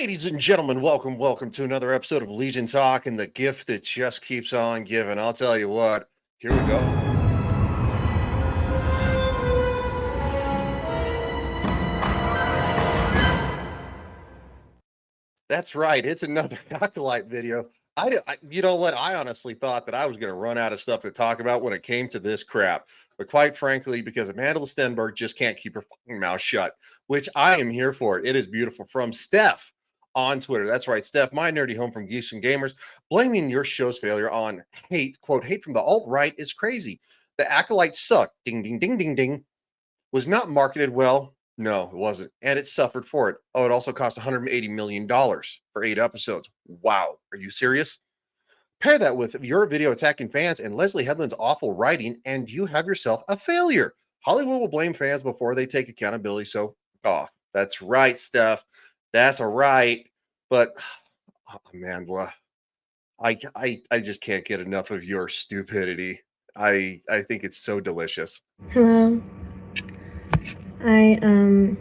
Ladies and gentlemen, welcome to another episode of Legion Talk and the gift that just keeps on giving. I'll tell you what, here we go. That's right, it's another Acolyte video. You know what? I honestly thought that I was going to run out of stuff to talk about when it came to this crap. But quite frankly, because Amandla Stenberg just can't keep her fucking mouth shut, which I am here for. It is beautiful. From Steph on Twitter. That's right, Steph, my nerdy home from Geeks and Gamers, blaming your show's failure on hate. Quote, hate from the alt-right is crazy. The Acolytes suck. Ding, ding, ding, ding, ding. Was not marketed well. No, it wasn't. And it suffered for it. Oh, it also cost $180 million for 8 episodes. Wow. Are you serious? Pair that with your video attacking fans and Leslie Headland's awful writing, and you have yourself a failure. Hollywood will blame fans before they take accountability. So, that's right, Steph. That's all right. But, Amandla, I just can't get enough of your stupidity. I think it's so delicious. Hello. I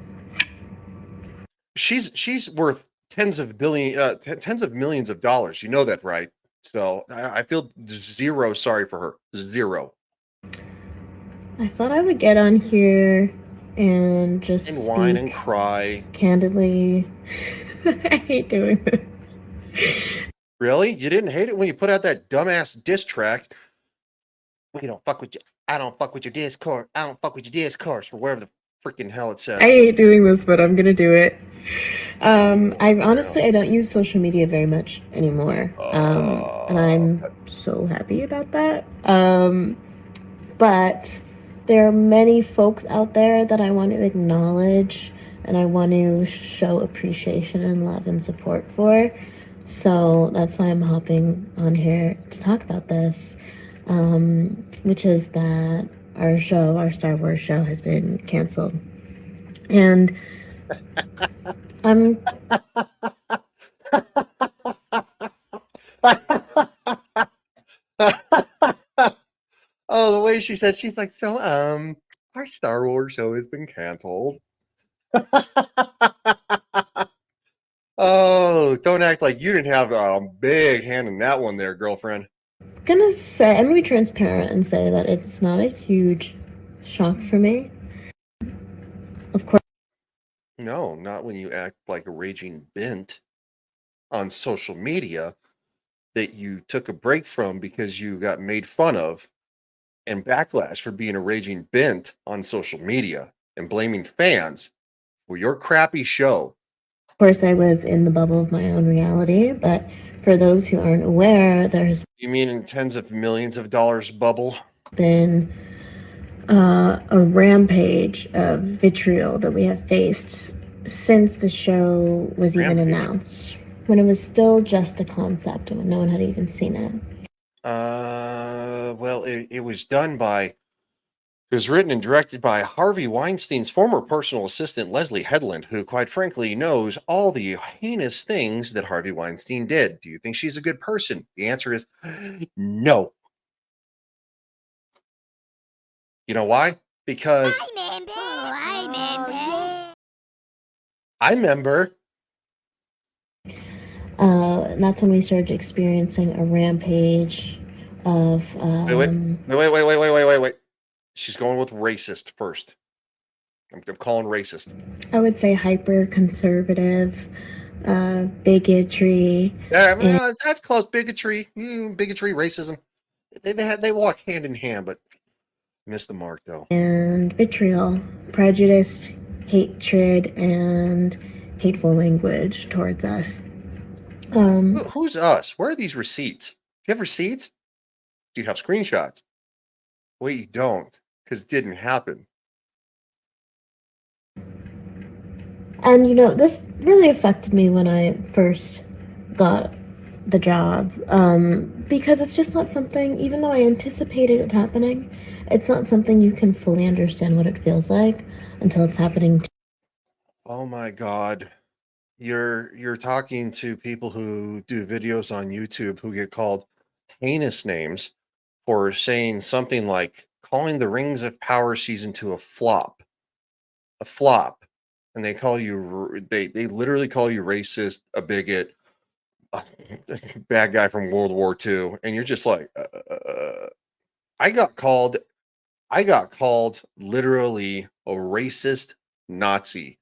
She's worth tens of millions of dollars. You know that, right? So I feel zero sorry for her. Zero. I thought I would get on here and just And speak whine and cry. candidly. I hate doing this. Really? You didn't hate it when you put out that dumbass diss track? We don't fuck with you. I don't fuck with your Discord. I don't fuck with your Discourse, or whatever the freaking hell it said. I hate doing this, but I'm gonna do it. I don't use social media very much anymore. And I'm so happy about that. But there are many folks out there that I want to acknowledge and I want to show appreciation and love and support for. So that's why I'm hopping on here to talk about this, which is that our Star Wars show, has been canceled. And I'm Oh, the way she said, she's like, so our Star Wars show has been canceled. Oh, don't act like you didn't have a big hand in that one there, girlfriend. gonna say, I'm gonna be transparent and say that it's not a huge shock for me. Of course. No, not when you act like a raging bint on social media that you took a break from because you got made fun of and backlash for being a raging bint on social media and blaming fans for your crappy show. Of course, I live in the bubble of my own reality, but for those who aren't aware, there has You mean in tens of millions of dollars bubble? been a rampage of vitriol that we have faced since the show was even announced, when it was still just a concept and when no one had even seen it. Well, it was done by, it was written and directed by Harvey Weinstein's former personal assistant, Leslie Headland, who, quite frankly, knows all the heinous things that Harvey Weinstein did. Do you think she's a good person? The answer is no. You know why? Because I remember. And that's when we started experiencing a rampage of Wait. She's going with racist first. I'm calling racist. I would say hyper conservative, bigotry. That's close. Bigotry, racism. They walk hand in hand, but missed the mark though. And vitriol, prejudice, hatred, and hateful language towards us. Who's us? Where are these receipts? Do you have receipts? Do you have screenshots? Well, you don't, because it didn't happen. And this really affected me when I first got the job, because it's just not something, even though I anticipated it happening, it's not something you can fully understand what it feels like until it's happening. Oh my God. You're talking to people who do videos on YouTube who get called heinous names for saying something like calling the Rings of Power season 2 a flop. A flop. and they call you they literally call you racist, a bigot, a bad guy from World War II, and you're just like, I got called I got called literally a racist Nazi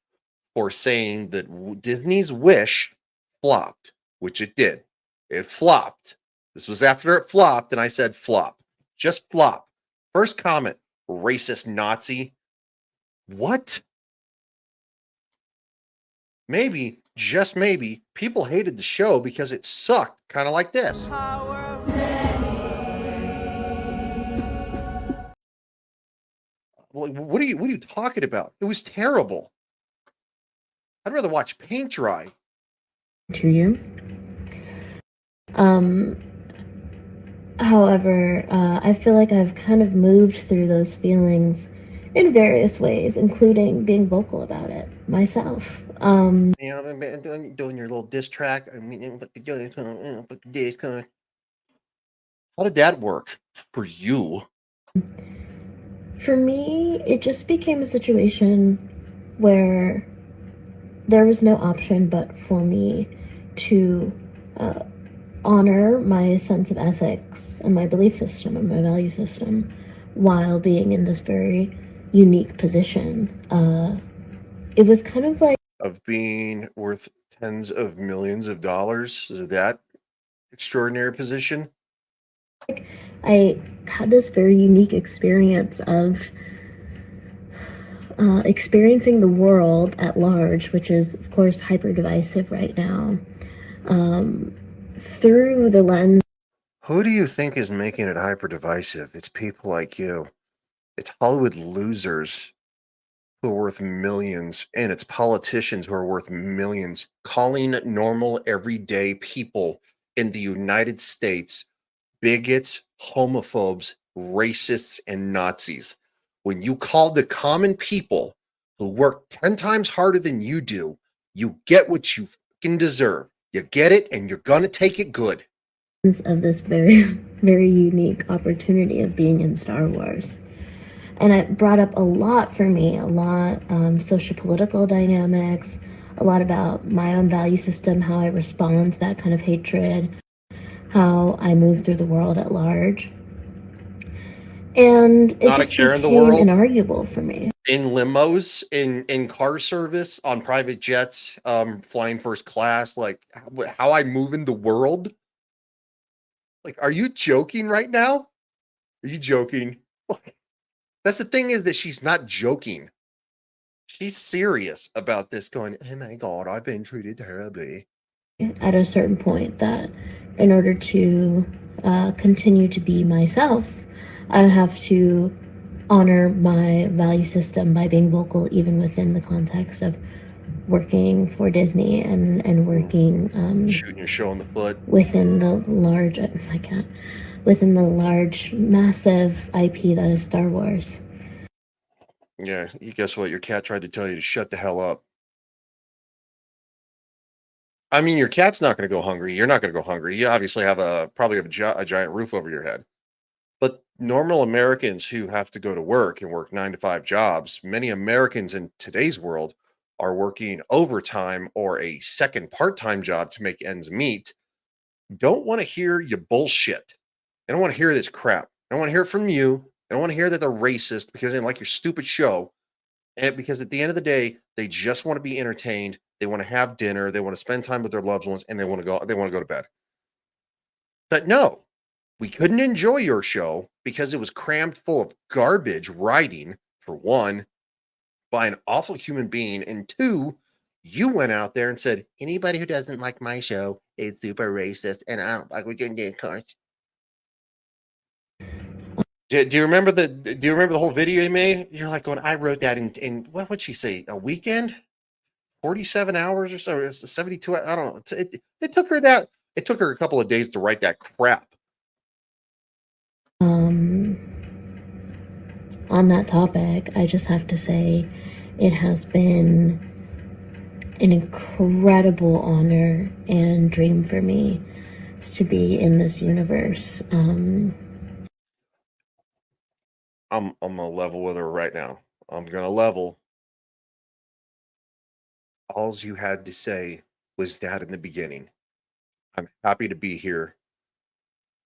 for saying that Disney's Wish flopped, which it did. It flopped. This was after it flopped, and I said flop. Just flop. First comment, racist Nazi. What? Maybe, just maybe, people hated the show because it sucked, kind of like this. Well, what are you talking about? It was terrible. I'd rather watch paint dry. To you. However, I feel like I've kind of moved through those feelings in various ways, including being vocal about it myself. Yeah, doing your little diss track. I mean, how did that work for you? For me, it just became a situation where there was no option but for me to uh, honor my sense of ethics and my belief system and my value system while being in this very unique position. It was kind of like Of being worth tens of millions of dollars? Is that extraordinary position? I had this very unique experience of experiencing the world at large, which is, of course, hyper divisive right now, through the lens. Who do you think is making it hyper divisive? It's people like you. It's Hollywood losers who are worth millions, and it's politicians who are worth millions, calling normal, everyday people in the United States bigots, homophobes, racists, and Nazis. When you call the common people who work 10 times harder than you do, you get what you fucking deserve. You get it, and you're going to take it good. Of this very, very unique opportunity of being in Star Wars. And it brought up a lot for me, a lot social-political dynamics, a lot about my own value system, how I respond to that kind of hatred, how I move through the world at large. And it Not a just care in the became world. inarguable for me. In limos, in car service, on private jets, flying first class, like how I move in the world. Like, are you joking right now? Are you joking? That's the thing, is that she's not joking. She's serious about this, going, oh my God, I've been treated terribly. At a certain point, that in order to continue to be myself, I would have to honor my value system by being vocal, even within the context of working for Disney and working Shooting your show in the foot. within the large, I can't, within the large, massive IP that is Star Wars. Yeah, you guess what? Your cat tried to tell you to shut the hell up. I mean, your cat's not going to go hungry. You're not going to go hungry. You obviously have probably have a giant roof over your head. But normal Americans who have to go to work and work 9 to 5 jobs, many Americans in today's world are working overtime or a second part-time job to make ends meet. Don't want to hear you bullshit. I don't want to hear this crap. I don't want to hear it from you. I don't want to hear that they're racist because they like your stupid show. And because at the end of the day, they just want to be entertained. They want to have dinner. They want to spend time with their loved ones, and they want to go to bed. But no, we couldn't enjoy your show because it was crammed full of garbage writing, for one, by an awful human being, and two, you went out there and said, anybody who doesn't like my show is super racist, and I don't like what you're doing, Cards. Do you remember the whole video you made? You're like going, I wrote that in what would she say, a weekend? 47 hours or so, it's 72. I don't know. It took her a couple of days to write that crap. On that topic, I just have to say it has been an incredible honor and dream for me to be in this universe. I'm gonna level with her right now. I'm gonna level. All you had to say was that in the beginning. I'm happy to be here.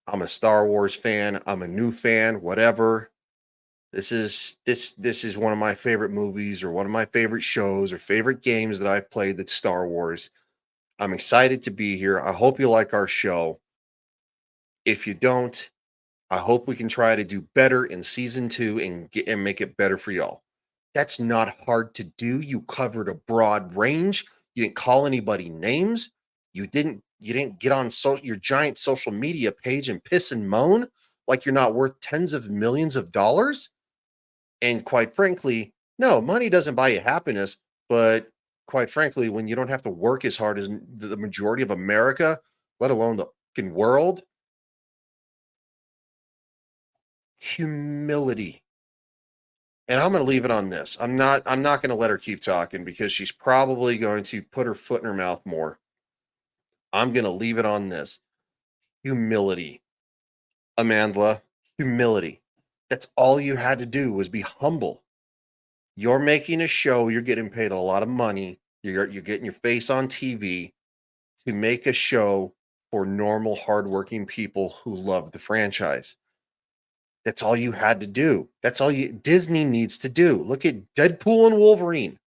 I'm a Star Wars fan. I'm a new fan, whatever. This is one of my favorite movies or one of my favorite shows or favorite games that I've played that's Star Wars. I'm excited to be here. I hope you like our show. If you don't, I hope we can try to do better in season 2 and make it better for y'all. That's not hard to do. You covered a broad range. You didn't call anybody names. You didn't get on your giant social media page and piss and moan like you're not worth tens of millions of dollars. And quite frankly, no, money doesn't buy you happiness, but quite frankly, when you don't have to work as hard as the majority of America, let alone the fucking world, humility. And I'm going to leave it on this. I'm not going to let her keep talking because she's probably going to put her foot in her mouth more. I'm going to leave it on this. Humility. Amandla, humility. That's all you had to do was be humble. You're making a show, you're getting paid a lot of money, you're getting your face on TV to make a show for normal hardworking people who love the franchise. That's all you had to do. That's all you Disney needs to do. Look at Deadpool and Wolverine.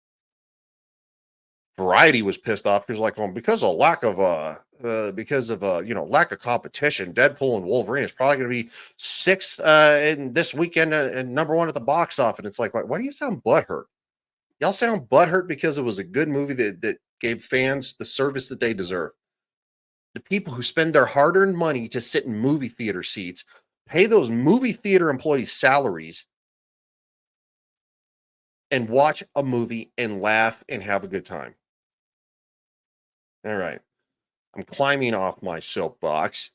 Variety was pissed off because like, because of lack of lack of competition, Deadpool and Wolverine is probably going to be sixth in this weekend and number one at the box office. And it's like, why do you sound butthurt? Y'all sound butthurt because it was a good movie that gave fans the service that they deserve. The people who spend their hard-earned money to sit in movie theater seats, pay those movie theater employees salaries, and watch a movie and laugh and have a good time. All right. I'm climbing off my soapbox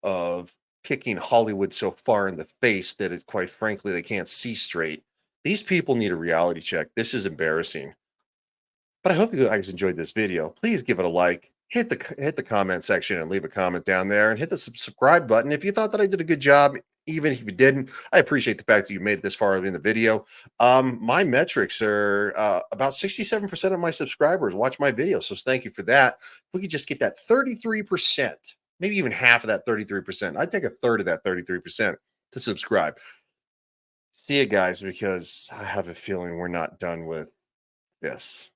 of kicking Hollywood so far in the face that it's quite frankly they can't see straight. These people need a reality check. This is embarrassing. But I hope you guys enjoyed this video. Please give it a like. Hit the comment section and leave a comment down there, and hit the subscribe button if you thought that I did a good job. Even if you didn't, I appreciate the fact that you made it this far in the video. My metrics are about 67% of my subscribers watch my videos, so thank you for that. If we could just get that 33%, maybe even half of that 33%, I'd take a third of that 33% to subscribe. See you guys, because I have a feeling we're not done with this.